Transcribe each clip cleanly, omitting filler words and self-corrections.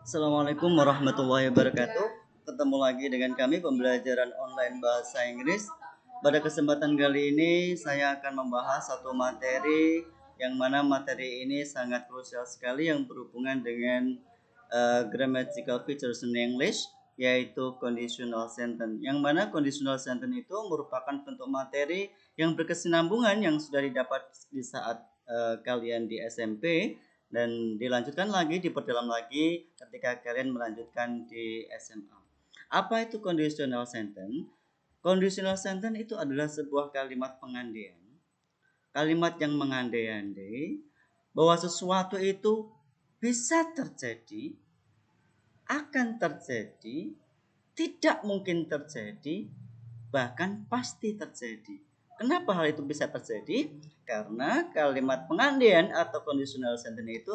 Assalamualaikum warahmatullahi wabarakatuh. Ketemu lagi dengan kami pembelajaran online bahasa Inggris. Pada kesempatan kali ini saya akan membahas satu materi yang mana materi ini sangat krusial sekali yang berhubungan dengan grammatical features in English, yaitu conditional sentence. Yang mana conditional sentence itu merupakan bentuk materi yang berkesinambungan yang sudah didapat di saat kalian di SMP dan dilanjutkan lagi, diperdalam lagi ketika kalian melanjutkan di SMA. Apa itu conditional sentence? Conditional sentence itu adalah sebuah kalimat pengandaian. Kalimat yang mengandai-andai bahwa sesuatu itu bisa terjadi, akan terjadi, tidak mungkin terjadi, bahkan pasti terjadi. Kenapa hal itu bisa terjadi? Karena kalimat pengandaian atau conditional sentence itu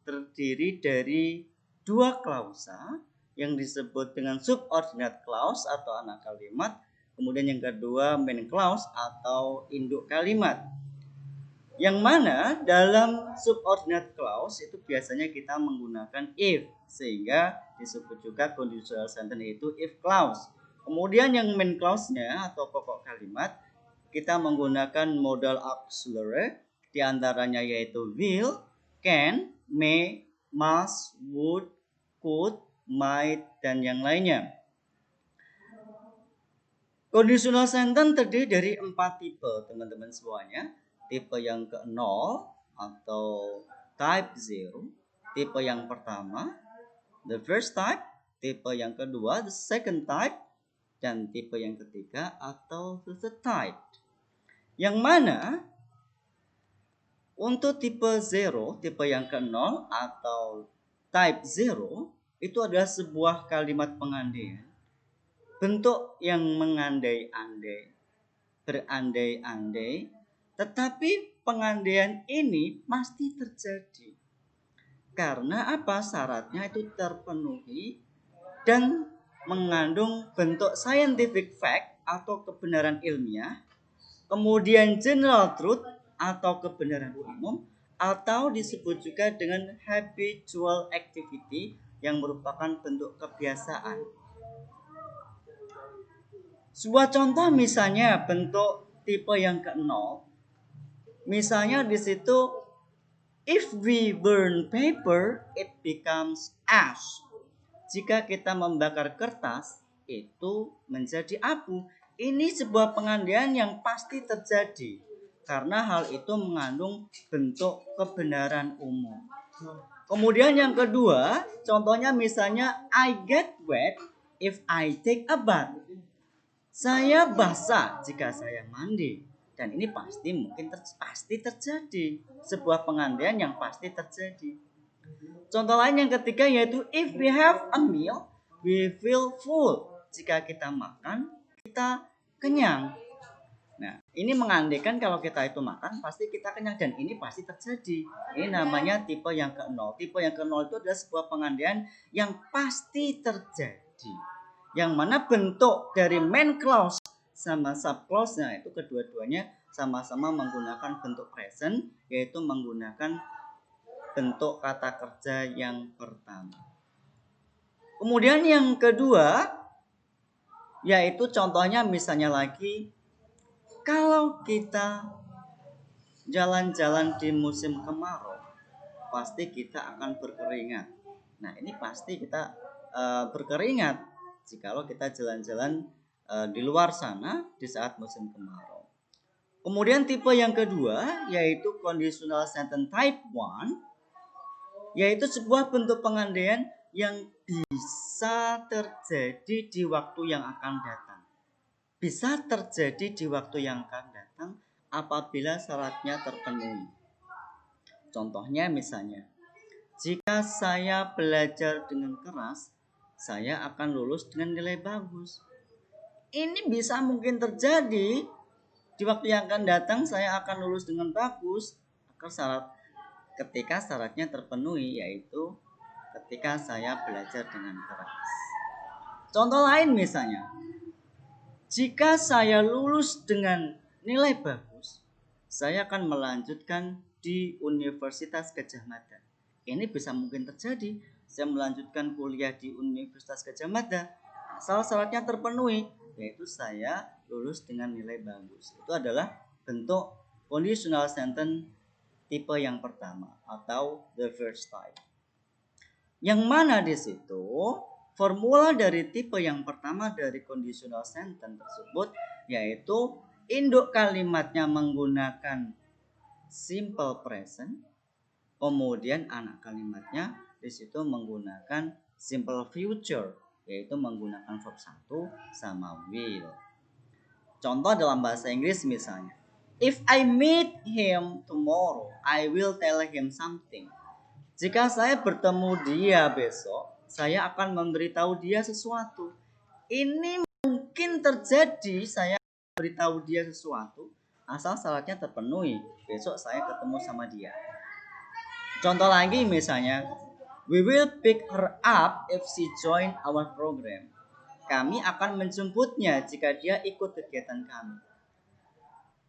terdiri dari dua klausa yang disebut dengan subordinate clause atau anak kalimat, kemudian yang kedua main clause atau induk kalimat. Yang mana dalam subordinate clause itu biasanya kita menggunakan if, sehingga disebut juga conditional sentence itu if clause. Kemudian yang main clause-nya atau pokok kalimat kita menggunakan modal auxiliary, diantaranya yaitu will, can, may, must, would, could, might, dan yang lainnya. Conditional sentence terdiri dari 4 tipe teman-teman semuanya. Tipe yang ke-0 atau type 0, tipe yang pertama, the first type, tipe yang kedua, the second type, dan tipe yang ketiga atau the third type. Yang mana untuk tipe 0, tipe yang ke-0 atau type 0 itu adalah sebuah kalimat pengandaian. Bentuk yang mengandai-andai, berandai-andai, tetapi pengandaian ini pasti terjadi. Karena apa? Syaratnya itu terpenuhi dan mengandung bentuk scientific fact atau kebenaran ilmiah, kemudian general truth atau kebenaran umum, atau disebut juga dengan habitual activity yang merupakan bentuk kebiasaan. Sebuah contoh misalnya bentuk tipe yang ke-0. Misalnya di situ if we burn paper it becomes ash. Jika kita membakar kertas itu menjadi abu. Ini sebuah pengandaian yang pasti terjadi karena hal itu mengandung bentuk kebenaran umum. Kemudian yang kedua, contohnya misalnya I get wet if I take a bath. Saya basah jika saya mandi. Dan ini pasti terjadi. Sebuah pengandaian yang pasti terjadi. Contoh lain yang ketiga yaitu if we have a meal, we feel full. Jika kita makan, kita kenyang. Nah, ini mengandaikan kalau kita itu makan pasti kita kenyang dan ini pasti terjadi. Ini namanya tipe yang ke-0. Tipe yang ke-0 itu adalah sebuah pengandaian yang pasti terjadi. Yang mana bentuk dari main clause sama sub clause-nya itu kedua-duanya sama-sama menggunakan bentuk present, yaitu menggunakan bentuk kata kerja yang pertama. Kemudian yang kedua yaitu contohnya misalnya lagi kalau kita jalan-jalan di musim kemarau pasti kita akan berkeringat. Nah ini pasti kita berkeringat jikalau kita jalan-jalan di luar sana di saat musim kemarau. Kemudian tipe yang kedua yaitu conditional sentence type 1, yaitu sebuah bentuk pengandaian yang bisa terjadi di waktu yang akan datang. Bisa terjadi di waktu yang akan datang apabila syaratnya terpenuhi. Contohnya misalnya, jika saya belajar dengan keras, saya akan lulus dengan nilai bagus. Ini bisa mungkin terjadi di waktu yang akan datang, saya akan lulus dengan bagus ketika syaratnya terpenuhi, yaitu ketika saya belajar dengan keras. Contoh lain misalnya, jika saya lulus dengan nilai bagus, saya akan melanjutkan di Universitas Gadjah Mada. Ini bisa mungkin terjadi. Saya melanjutkan kuliah di Universitas Gadjah Mada. Asal syaratnya terpenuhi, yaitu saya lulus dengan nilai bagus. Itu adalah bentuk conditional sentence tipe yang pertama atau the first type. Yang mana di situ formula dari tipe yang pertama dari conditional sentence tersebut yaitu induk kalimatnya menggunakan simple present, kemudian anak kalimatnya di situ menggunakan simple future, yaitu menggunakan verb 1 sama will. Contoh dalam bahasa Inggris misalnya, if I meet him tomorrow, I will tell him something. Jika saya bertemu dia besok, saya akan memberitahu dia sesuatu. Ini mungkin terjadi, saya beritahu dia sesuatu asal syaratnya terpenuhi. Besok saya ketemu sama dia. Contoh lagi misalnya, we will pick her up if she join our program. Kami akan menjemputnya jika dia ikut kegiatan kami.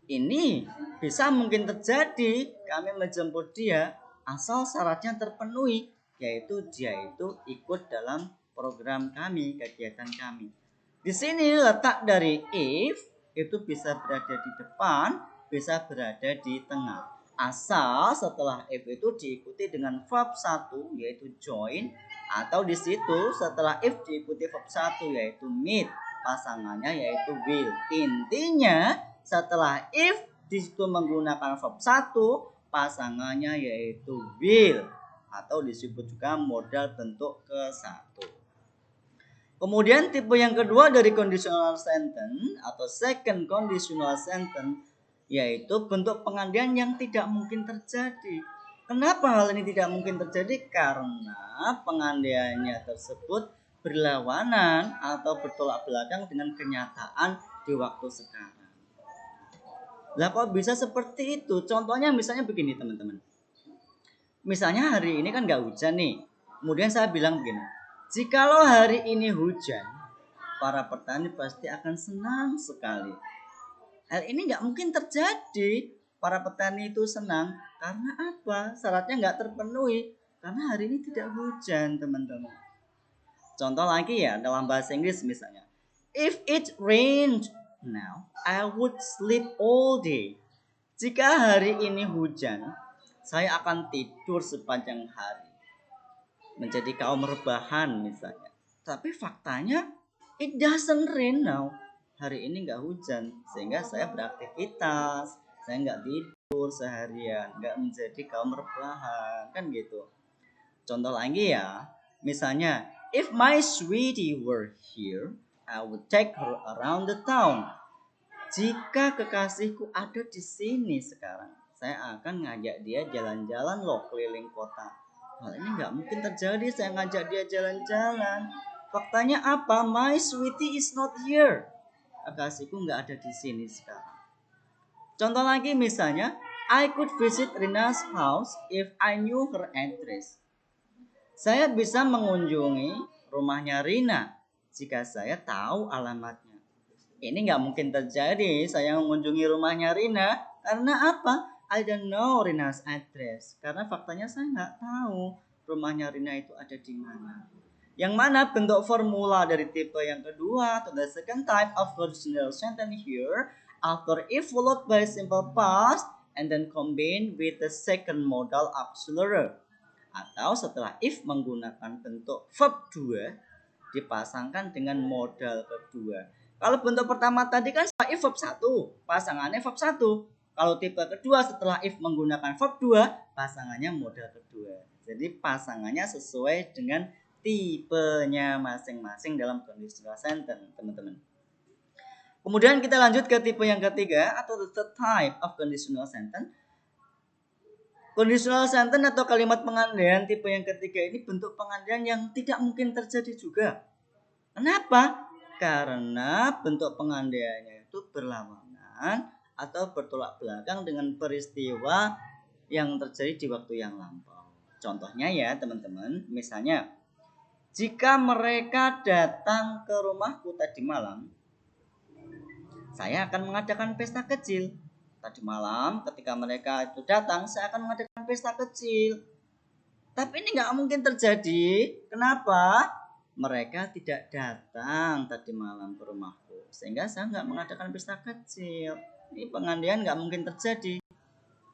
Ini bisa mungkin terjadi, kami menjemput dia asal syaratnya terpenuhi, yaitu dia itu ikut dalam program kami, kegiatan kami. Di sini letak dari if itu bisa berada di depan, bisa berada di tengah. Asal setelah if itu diikuti dengan verb 1 yaitu join, atau di situ setelah if diikuti verb 1 yaitu meet, pasangannya yaitu will. Intinya setelah if di situ menggunakan verb 1, pasangannya yaitu will, atau disebut juga modal bentuk ke-1. Kemudian tipe yang kedua dari conditional sentence atau second conditional sentence yaitu bentuk pengandaian yang tidak mungkin terjadi. Kenapa hal ini tidak mungkin terjadi? Karena pengandaiannya tersebut berlawanan atau bertolak belakang dengan kenyataan di waktu sekarang. Lah kok bisa seperti itu? Contohnya misalnya begini teman-teman. Misalnya hari ini kan gak hujan nih. Kemudian saya bilang begini, jikalau hari ini hujan, para petani pasti akan senang sekali. Hal ini nggak mungkin terjadi. Para petani itu senang karena apa? Syaratnya nggak terpenuhi karena hari ini tidak hujan, teman-teman. Contoh lagi ya dalam bahasa Inggris misalnya, if it rained now, I would sleep all day. Jika hari ini hujan, saya akan tidur sepanjang hari. Menjadi kaum rebahan misalnya. Tapi faktanya it doesn't rain now. Hari ini nggak hujan, sehingga saya beraktivitas, saya nggak tidur seharian, nggak menjadi kaum rebahan, kan gitu. Contoh lagi ya, misalnya, if my sweetie were here, I would take her around the town. Jika kekasihku ada di sini sekarang, saya akan ngajak dia jalan-jalan loh keliling kota. Hal ini nggak mungkin terjadi, saya ngajak dia jalan-jalan. Faktanya apa? My sweetie is not here. Kekasihku nggak ada di sini sekarang. Contoh lagi misalnya, I could visit Rina's house if I knew her address. Saya bisa mengunjungi rumahnya Rina jika saya tahu alamatnya. Ini nggak mungkin terjadi, saya mengunjungi rumahnya Rina karena apa? I don't know Rina's address. Karena faktanya saya nggak tahu rumahnya Rina itu ada di mana. Yang mana bentuk formula dari tipe yang kedua atau the second type of conditional sentence here after if followed by simple past and then combined with the second modal auxiliary, atau setelah if menggunakan bentuk verb 2 dipasangkan dengan modal kedua. Kalau bentuk pertama tadi kan setelah if verb 1, pasangannya verb 1. Kalau tipe kedua setelah if menggunakan verb 2, pasangannya modal kedua. Jadi pasangannya sesuai dengan tipenya masing-masing dalam conditional sentence, teman-teman. Kemudian kita lanjut ke tipe yang ketiga atau the third type of conditional sentence. Conditional sentence atau kalimat pengandaian tipe yang ketiga ini bentuk pengandaian yang tidak mungkin terjadi juga. Kenapa? Karena bentuk pengandaiannya itu berlawanan atau bertolak belakang dengan peristiwa yang terjadi di waktu yang lampau. Contohnya ya teman-teman, misalnya jika mereka datang ke rumahku tadi malam, saya akan mengadakan pesta kecil. Tadi malam ketika mereka itu datang, saya akan mengadakan pesta kecil. Tapi ini nggak mungkin terjadi. Kenapa? Mereka tidak datang tadi malam ke rumahku, sehingga saya nggak mengadakan pesta kecil. Ini pengandian nggak mungkin terjadi.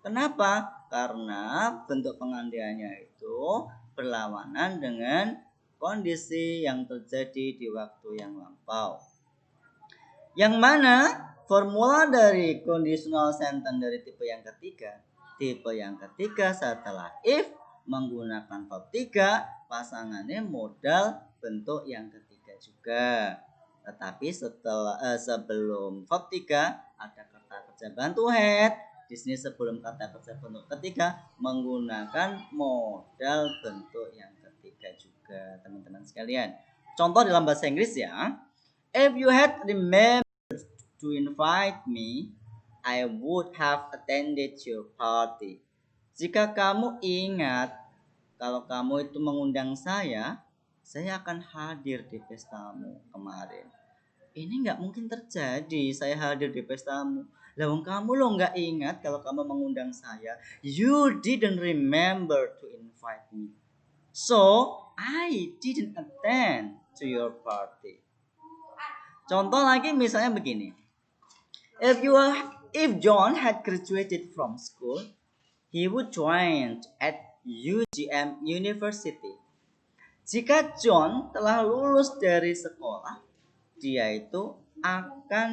Kenapa? Karena bentuk pengandiannya itu berlawanan dengan kondisi yang terjadi di waktu yang lampau. Yang mana formula dari conditional sentence dari tipe yang ketiga. Tipe yang ketiga setelah if menggunakan verb 3, pasangannya modal bentuk yang ketiga juga. Tetapi sebelum verb 3 ada kata kerja bantu had. Di sini sebelum kata kerja bentuk ketiga menggunakan modal bentuk yang ketiga juga, teman-teman sekalian. Contoh dalam bahasa Inggris ya. If you had remembered to invite me, I would have attended your party. Jika kamu ingat kalau kamu itu mengundang saya akan hadir di pestamu kemarin. Ini nggak mungkin terjadi, saya hadir di pestamu. Lawang kamu lo nggak ingat kalau kamu mengundang saya. You didn't remember to invite me. So, I didn't attend to your party. Contoh lagi misalnya begini. If John had graduated from school, he would join at UGM University. Jika John telah lulus dari sekolah, dia itu akan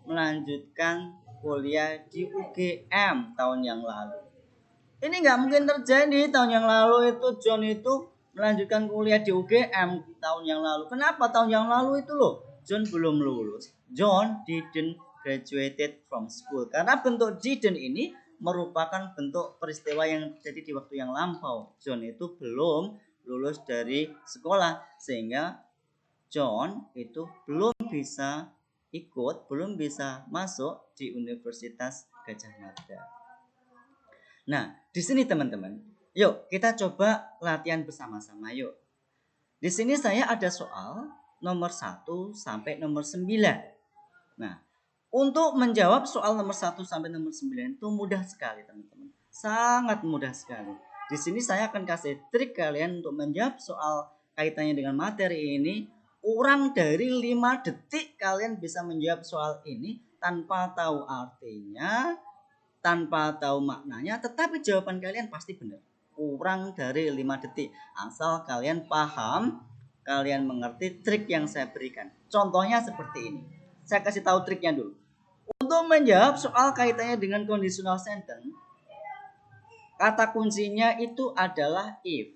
melanjutkan kuliah di UGM tahun yang lalu. Ini nggak mungkin terjadi. Tahun yang lalu itu John itu melanjutkan kuliah di UGM tahun yang lalu. Kenapa tahun yang lalu itu loh? John belum lulus. John didn't graduated from school. Karena bentuk didn't ini merupakan bentuk peristiwa yang terjadi di waktu yang lampau. John itu belum lulus dari sekolah, sehingga John itu belum bisa ikut, belum bisa masuk di Universitas Gadjah Mada. Nah, di sini teman-teman, yuk kita coba latihan bersama-sama yuk. Di sini saya ada soal nomor 1 sampai nomor 9. Nah, untuk menjawab soal nomor 1 sampai nomor 9 itu mudah sekali teman-teman. Sangat mudah sekali. Di sini saya akan kasih trik kalian untuk menjawab soal kaitannya dengan materi ini. Kurang dari 5 detik kalian bisa menjawab soal ini tanpa tahu artinya, tanpa tahu maknanya, tetapi jawaban kalian pasti benar. Kurang dari 5 detik. Asal kalian paham, kalian mengerti trik yang saya berikan. Contohnya seperti ini. Saya kasih tahu triknya dulu. Untuk menjawab soal kaitannya dengan conditional sentence, kata kuncinya itu adalah if.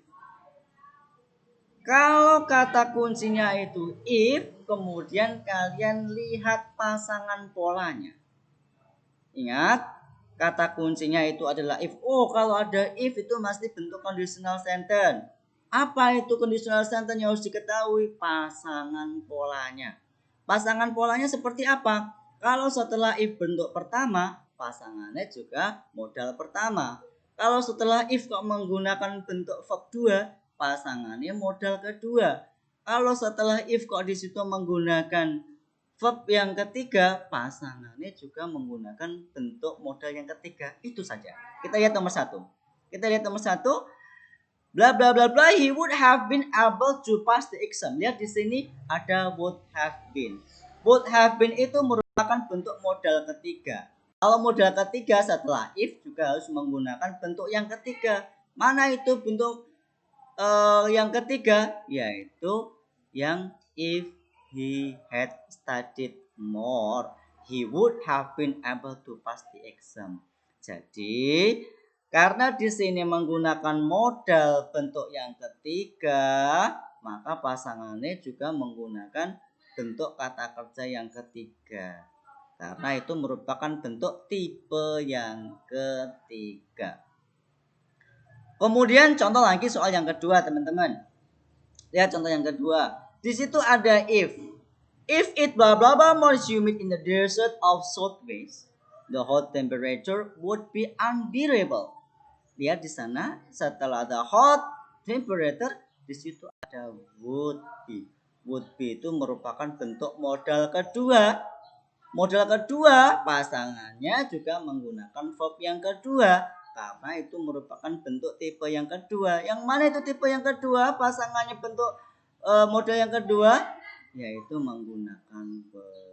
Kalau kata kuncinya itu if, kemudian kalian lihat pasangan polanya. Ingat, kata kuncinya itu adalah if. Oh, kalau ada if itu pasti bentuk conditional sentence. Apa itu conditional sentence yang harus diketahui? Pasangan polanya. Pasangan polanya seperti apa? Kalau setelah if bentuk pertama, pasangannya juga modal pertama. Kalau setelah if kok menggunakan bentuk verb 2, pasangannya modal kedua. Kalau setelah if kok di situ menggunakan verb yang ketiga, pasangannya juga menggunakan bentuk modal yang ketiga. Itu saja. Kita lihat nomor 1. Bla bla bla bla, he would have been able to pass the exam. Lihat di sini ada would have been. Would have been itu merupakan bentuk modal ketiga. Kalau modal ketiga setelah if juga harus menggunakan bentuk yang ketiga. Mana itu bentuk yang ketiga? Yaitu yang if he had studied more, he would have been able to pass the exam. Jadi karena di sini menggunakan modal bentuk yang ketiga, maka pasangannya juga menggunakan bentuk kata kerja yang ketiga. Karena itu merupakan bentuk tipe yang ketiga. Kemudian contoh lagi soal yang kedua, teman-teman. Lihat contoh yang kedua. Di situ ada if. If it blah blah blah more humid in the desert of Southwest, the hot temperature would be unbearable. Lihat di sana setelah ada hot temperature, di situ ada would be. Would be itu merupakan bentuk modal kedua. Modal kedua pasangannya juga menggunakan verb yang kedua. karena itu merupakan bentuk tipe yang kedua. Yang mana itu tipe yang kedua? Pasangannya bentuk model yang kedua yaitu menggunakan were.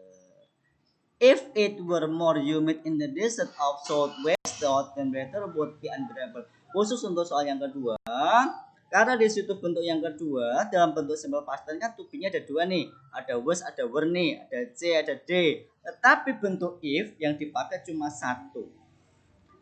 If it were more humid in the desert of southwest, the hot temperature would be unbearable. Khusus untuk soal yang kedua, karena di situ bentuk yang kedua dalam bentuk simple past tense kan to be-nya ada dua nih, ada was, ada were nih, ada c, ada d. Tetapi bentuk if yang dipakai cuma satu,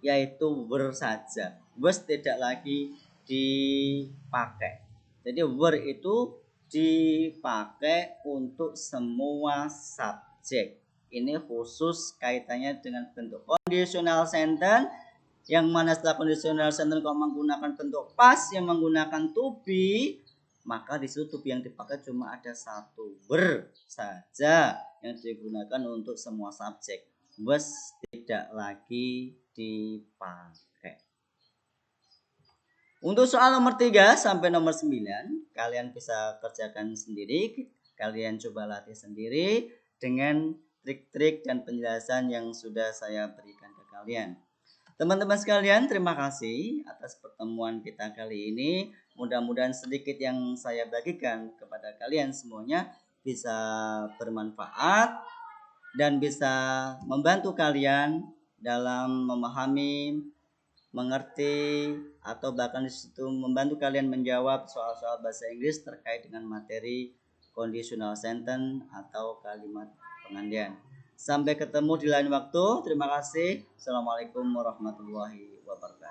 yaitu were saja. Was tidak lagi dipakai. Jadi were itu dipakai untuk semua subjek. Ini khusus kaitannya dengan bentuk conditional sentence, yang mana setelah conditional sentence kalau menggunakan bentuk past yang menggunakan to be, maka di situ to be yang dipakai cuma ada satu, were saja yang digunakan untuk semua subjek. Was tidak lagi dipakai. Untuk soal nomor 3 sampai nomor 9 kalian bisa kerjakan sendiri, kalian coba latih sendiri dengan trik-trik dan penjelasan yang sudah saya berikan ke kalian. Teman-teman sekalian, terima kasih atas pertemuan kita kali ini. Mudah-mudahan sedikit yang saya bagikan kepada kalian semuanya bisa bermanfaat dan bisa membantu kalian dalam memahami, mengerti, atau bahkan disitu membantu kalian menjawab soal-soal bahasa Inggris terkait dengan materi conditional sentence atau kalimat pengandian. Sampai ketemu di lain waktu. Terima kasih. Assalamualaikum warahmatullahi wabarakatuh.